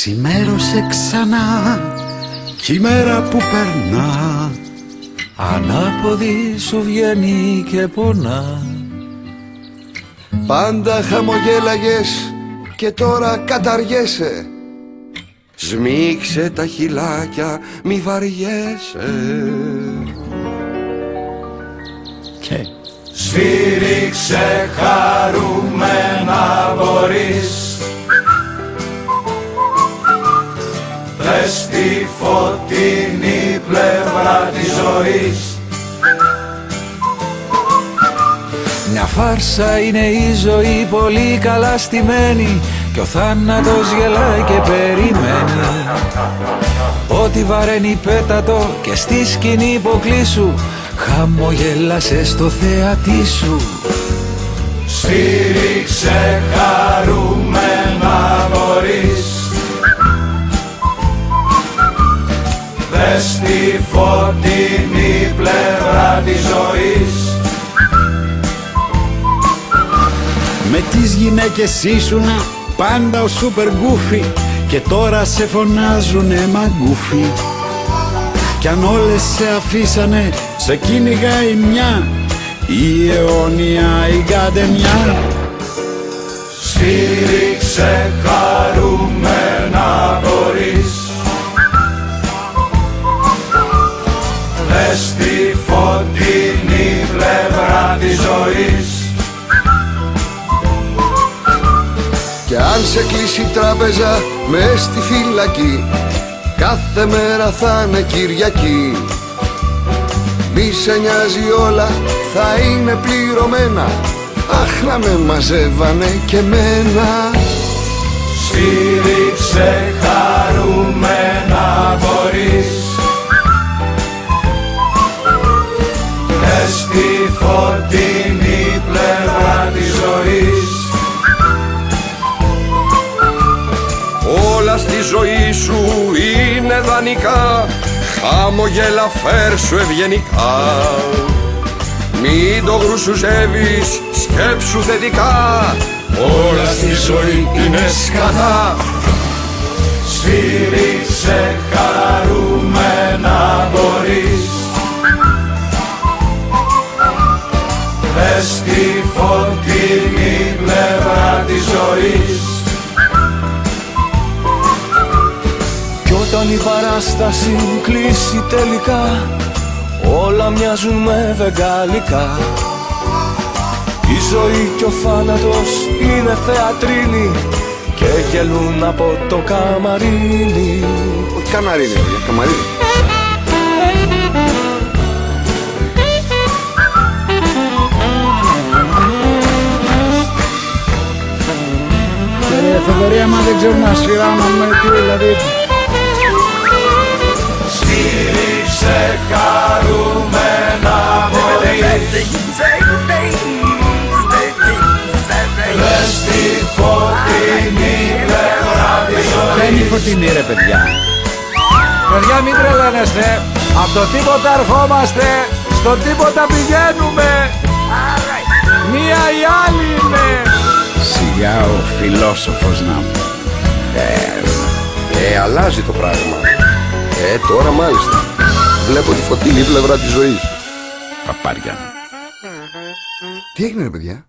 Ξημέρωσε ξανά κι η μέρα που περνά ανάποδη σου βγαίνει και πονά. Πάντα χαμογέλαγες και τώρα καταργέσαι. Σμίξε τα χυλάκια, μη βαριέσαι. και σφύριξε χαρούμενα μπορείς. Δες τη φωτεινή πλευρά της ζωής. Μια φάρσα είναι η ζωή πολύ καλά στημένη κι ο θάνατος γελάει και περιμένει. Ό,τι βαραίνει πέτατο και στη σκηνή υποκλείσου, χαμογέλασε στο θεατή σου. Σφύριξε χαρούμενα μπορείς. Δες τη φωτεινή πλευρά της ζωής. με τις γυναίκες ήσουνα πάντα ο σούπερ γκούφι και τώρα σε φωνάζουνε μαγκούφι. Κι αν όλες σε αφήσανε σε κυνηγάει μια η αιώνια η γαντεμιά. Σφύριξε χαρούμενα μπορείς. Δες τη φωτεινή πλευρά της ζωής. Κι αν σε κλείσει η τράπεζα μες στη φυλακή, κάθε μέρα θα είναι Κυριακή. Μη σε νοιάζει, όλα θα είναι πληρωμένα. Αχ, να με μαζεύανε και μένα. Σφύριξε χαρούμενα μπορείς. Δες τη φωτεινή πλευρά της ζωής. Όλα στη ζωή σου είναι δανεικά, χαμογέλα φέρσου ευγενικά. Μην το γρουσουζεύεις, σκέψου θετικά, όλα στη ζωή είναι σκατά. Σφύριξε χαρούμενα μπορείς. Δες τη φωτεινή πλευρά της ζωής. Κι όταν η παράσταση κλείσει τελικά, όλα μοιάζουν με βεγγαλικά. Η ζωή κι ο θάνατος είναι θεατρίνη και γελούν από το καμαρίνι. Όχι καναρίνι, καμαρίνι. Θοδωρή, άμα δεν ξέρουν να σφυράνουμε, τι δηλαδή. Σφύριξε χαρούμενα μπορείς. Δες τη φωτεινή πλευρά της ζωής. Ποια είναι η φωτεινή, ρε παιδιά? Παιδιά, μην τρελαίνεστε. Απ' το τίποτα ερχόμαστε, στο τίποτα πηγαίνουμε. Μία ή άλλη είναι. Σιγά ο φιλόσοφος να μου. Αλλάζει το πράγμα. Τώρα μάλιστα. Βλέπω τη φωτεινή πλευρά της ζωής. Παπάρια. Τι έγινε, ρε παιδιά?